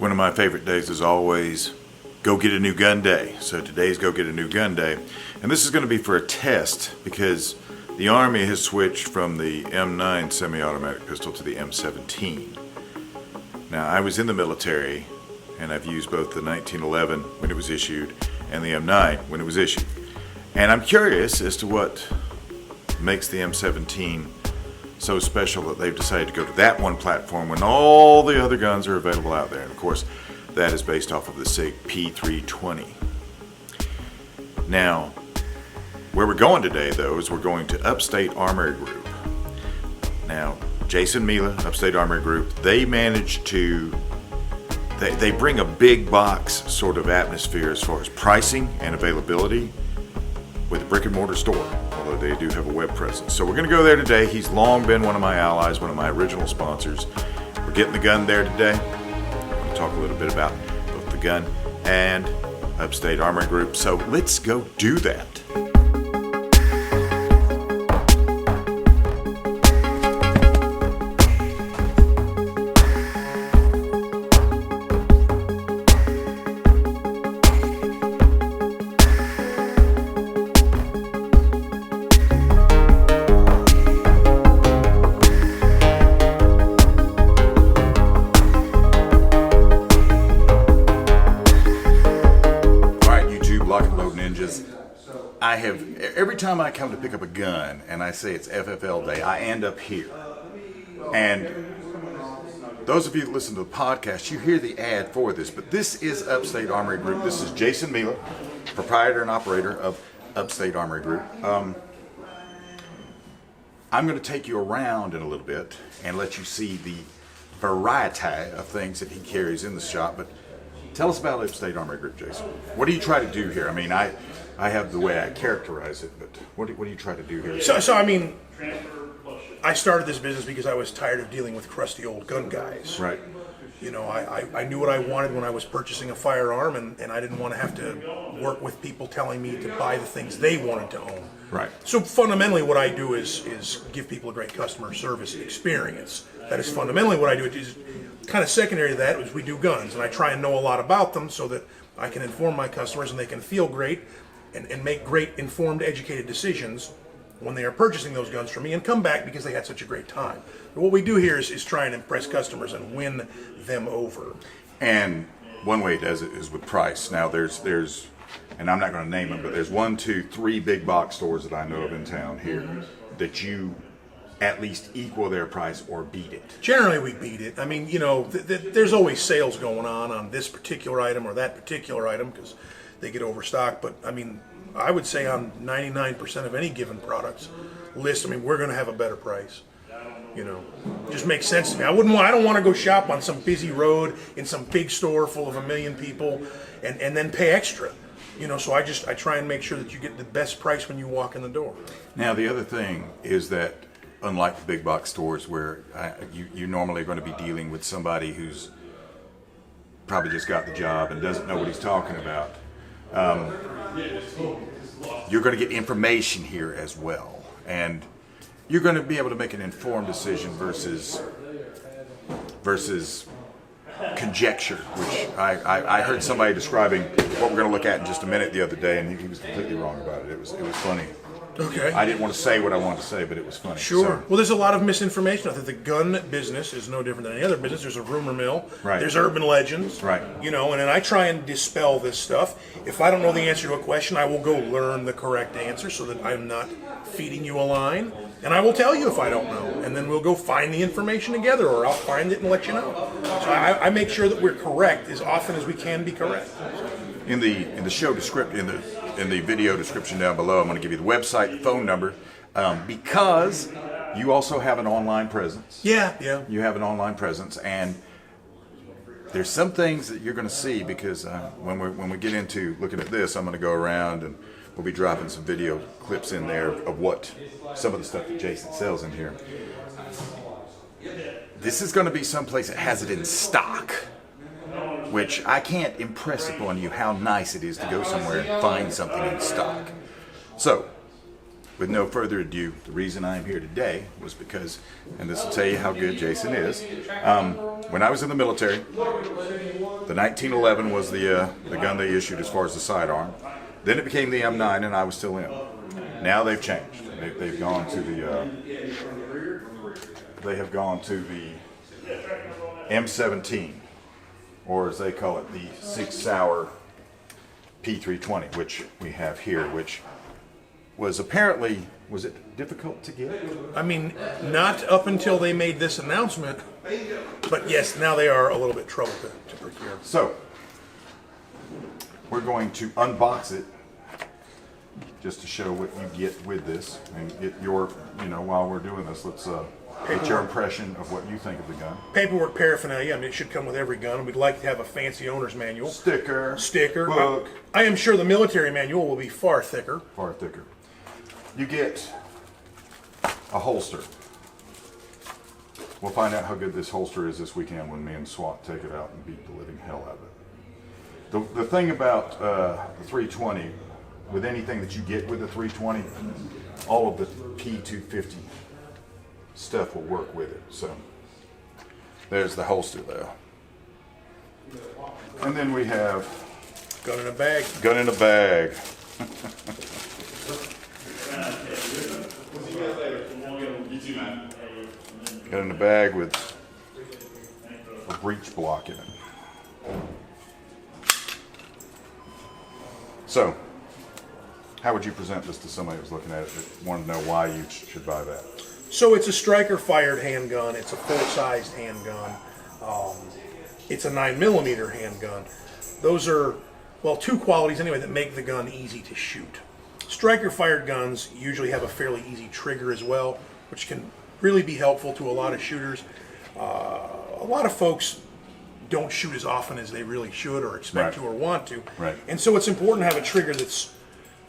One of my favorite days is always go get a new gun day. So today's go get a new gun day. And this is going to be for a test because the Army has switched from the M9 semi-automatic pistol to the M17. Now, I was in the military and I've used both the 1911 when it was issued and the M9 when it was issued. And I'm curious as to what makes the M17 so special that they've decided to go to that one platform when all the other guns are available out there. And of course, that is based off of the SIG P320. Now, where we're going today, though, is we're going to Upstate Armory Group. Now, Jason Mila, Upstate Armory Group, they managed to, they bring a big box sort of atmosphere as far as pricing and availability with a brick and mortar store, although they do have a web presence. So we're going to go there today. He's long been one of my allies, one of my original sponsors. We're getting the gun there today. I'm going to talk a little bit about both the gun and Upstate Armory Group. So let's go do that. I have, every time I come to pick up a gun and I say it's FFL Day, I end up here. And those of you that listen to the podcast, you hear the ad for this, but this is Upstate Armory Group. This is Jason Mila, proprietor and operator of Upstate Armory Group. I'm going to take you around in a little bit and let you see the variety of things that he carries in the shop. But tell us about Upstate Armory Group, Jason. What do you try to do here? I mean, I have the way I characterize it, but what do you try to do here? So I mean, I started this business because I was tired of dealing with crusty old gun guys. Right. You know, I knew what I wanted when I was purchasing a firearm, and I didn't want to have to work with people telling me to buy the things they wanted to own. Right. So fundamentally what I do is give people a great customer service experience. That is fundamentally what I do. It is kind of secondary to that is we do guns, and I try and know a lot about them so that I can inform my customers and they can feel great and make great informed, educated decisions when they are purchasing those guns from me and come back because they had such a great time. But what we do here is try and impress customers and win them over. And one way it does it is with price. Now there's and I'm not going to name them, but there's 1, 2, 3 big box stores that I know of in town here that you at least equal their price or beat it. Generally we beat it. I mean, you know, there's always sales going on this particular item or that particular item because they get overstocked. But I mean, I would say on 99% of any given products list, I mean, we're going to have a better price. You know, it just makes sense to me. I don't want to go shop on some busy road in some big store full of 1 million people and then pay extra. You know, so I try and make sure that you get the best price when you walk in the door. Now the other thing is that unlike the big box stores where you're normally going to be dealing with somebody who's probably just got the job and doesn't know what he's talking about, you're going to get information here as well, and you're going to be able to make an informed decision versus conjecture, which I heard somebody describing what we're going to look at in just a minute the other day, and he was completely wrong about it. It was funny. Okay. I didn't want to say what I wanted to say, but it was funny. Sure. So, Well, there's a lot of misinformation. I think the gun business is no different than any other business. There's a rumor mill. Right. There's urban legends. Right. You know, and then I try and dispel this stuff. If I don't know the answer to a question, I will go learn the correct answer so that I'm not feeding you a line. And I will tell you if I don't know. And then we'll go find the information together, or I'll find it and let you know. So I make sure that we're correct as often as we can be correct. in the show description, in the video description down below, I'm going to give you the website, the phone number, because you also have an online presence. Yeah. You have an online presence, and there's some things that you're going to see because when we get into looking at this, I'm going to go around and we'll be dropping some video clips in there of what some of the stuff that Jason sells in here. This is going to be someplace that has it in stock, which I can't impress upon you how nice it is to go somewhere and find something in stock. So, with no further ado, the reason I'm here today was because, and this will tell you how good Jason is. When I was in the military, the 1911 was the gun they issued as far as the sidearm. Then it became the M9, and I was still in. Now they've changed. They've gone to the M17, or as they call it, the Sig Sauer P320, which we have here, which was apparently, was it difficult to get? I mean, not up until they made this announcement, but yes, now they are a little bit trouble to procure. So, we're going to unbox it just to show what you get with this and get your, while we're doing this, let's get your impression of what you think of the gun. Paperwork paraphernalia, I mean, it should come with every gun. We'd like to have a fancy owner's manual. Sticker. Book. I am sure the military manual will be far thicker. Far thicker. You get a holster. We'll find out how good this holster is this weekend when me and SWAT take it out and beat the living hell out of it. The thing about the 320, with anything that you get with the 320, all of the P250 stuff will work with it. So there's the holster there. And then we have Gun in a bag. Gun in a bag. Gun in a bag with a breech block in it. So, how would you present this to somebody who's looking at it that wanted to know why you should buy that? So it's a striker-fired handgun. It's a full-sized handgun. It's a 9mm handgun. Those are, well, two qualities anyway that make the gun easy to shoot. Striker-fired guns usually have a fairly easy trigger as well, which can really be helpful to a lot of shooters. A lot of folks don't shoot as often as they really should or expect to or want to. Right. And so it's important to have a trigger that's,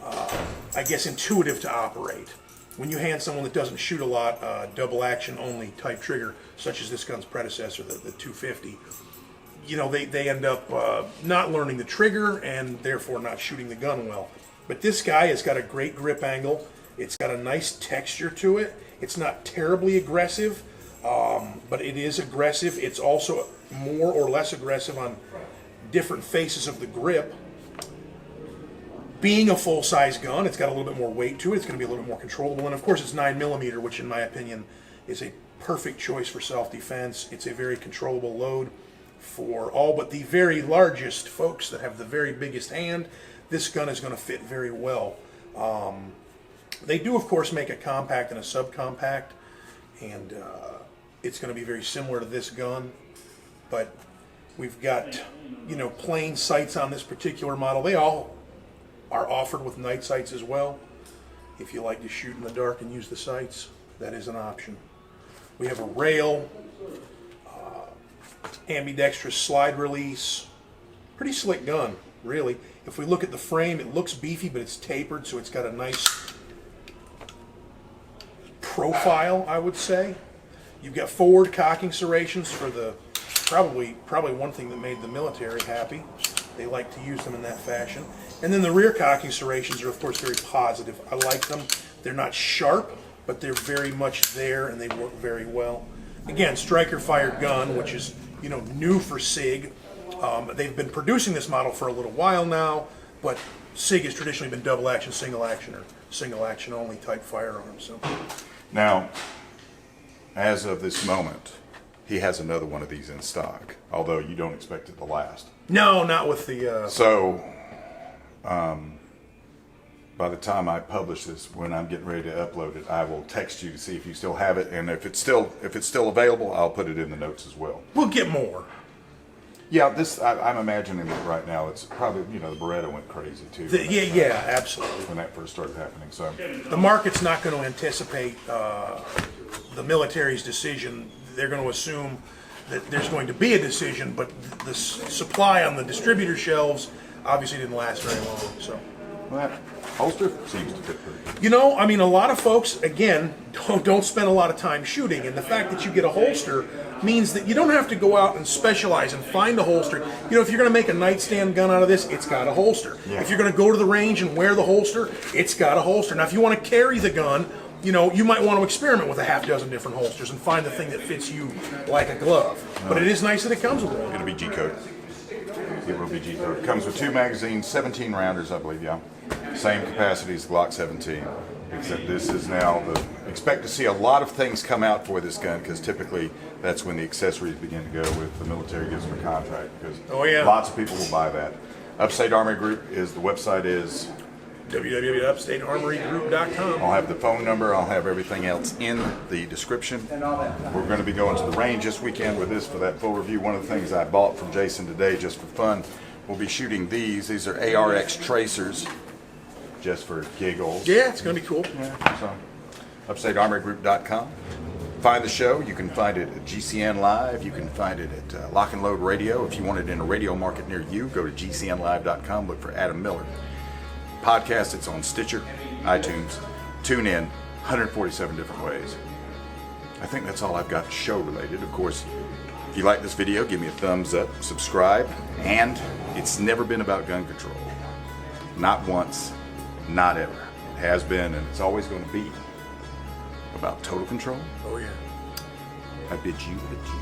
I guess, intuitive to operate. When you hand someone that doesn't shoot a lot double action only type trigger, such as this gun's predecessor, the 250, they end up not learning the trigger and therefore not shooting the gun well. But this guy has got a great grip angle. It's got a nice texture to it. It's not terribly aggressive, but it is aggressive. It's also more or less aggressive on different faces of the grip. Being a full-size gun, it's got a little bit more weight to it. It's going to be a little bit more controllable. And of course, it's 9mm, which in my opinion is a perfect choice for self-defense. It's a very controllable load for all but the very largest folks that have the very biggest hand. This gun is going to fit very well. They do, of course, make a compact and a subcompact, and it's going to be very similar to this gun. But we've got, plain sights on this particular model. They all are offered with night sights as well. If you like to shoot in the dark and use the sights, that is an option. We have a rail, ambidextrous slide release. Pretty slick gun, really. If we look at the frame, it looks beefy, but it's tapered, so it's got a nice profile, I would say. You've got forward cocking serrations for the probably one thing that made the military happy. They like to use them in that fashion. And then the rear cocking serrations are, of course, very positive. I like them. They're not sharp, but they're very much there, and they work very well. Again, striker-fired gun, which is, new for SIG. They've been producing this model for a little while now, but SIG has traditionally been double action, single action, or single action only type firearms. So. Now, as of this moment, he has another one of these in stock, although you don't expect it to last. No, not with the... So, by the time I publish this, when I'm getting ready to upload it, I will text you to see if you still have it, and if it's still available, I'll put it in the notes as well. We'll get more. Yeah, I'm imagining that right now. It's probably, the Beretta went crazy too. Yeah, absolutely. When that first started happening, so the market's not going to anticipate the military's decision. They're going to assume that there's going to be a decision, but the supply on the distributor shelves obviously didn't last very long. So Well, that holster seems to fit pretty good. You know, I mean, a lot of folks, again, don't spend a lot of time shooting, and the fact that you get a holster means that you don't have to go out and specialize and find a holster. You know, if you're going to make a nightstand gun out of this, it's got a holster. Yeah. If you're going to go to the range and wear the holster, it's got a holster. Now, if you want to carry the gun, you know, you might want to experiment with a half dozen different holsters and find the thing that fits you like a glove. But it is nice that it comes with one. It'll be G-code. It will be G-code. It comes with 2 magazines, 17 rounders, I believe, yeah. Same capacity as Glock 17. Except this is now expect to see a lot of things come out for this gun, because typically that's when the accessories begin to go with the military gives them a contract, because lots of people will buy that. Upstate Armory Group is the website is www.upstatearmorygroup.com. I'll have the phone number, I'll have everything else in the description. We're going to be going to the range this weekend with this for that full review. One of the things I bought from Jason today just for fun, we'll be shooting these. These are ARX tracers, just for giggles. Yeah, it's going to be cool. So, UpstateArmoryGroup.com. Find the show. You can find it at GCN Live. You can find it at Lock and Load Radio. If you want it in a radio market near you, go to GCNLive.com. Look for Adam Miller. Podcast, it's on Stitcher, iTunes, TuneIn, 147 different ways. I think that's all I've got show related. Of course, if you like this video, give me a thumbs up, subscribe, and it's never been about gun control. Not once, not ever. It has been, and it's always going to be about total control. Oh, yeah. I bid you adieu.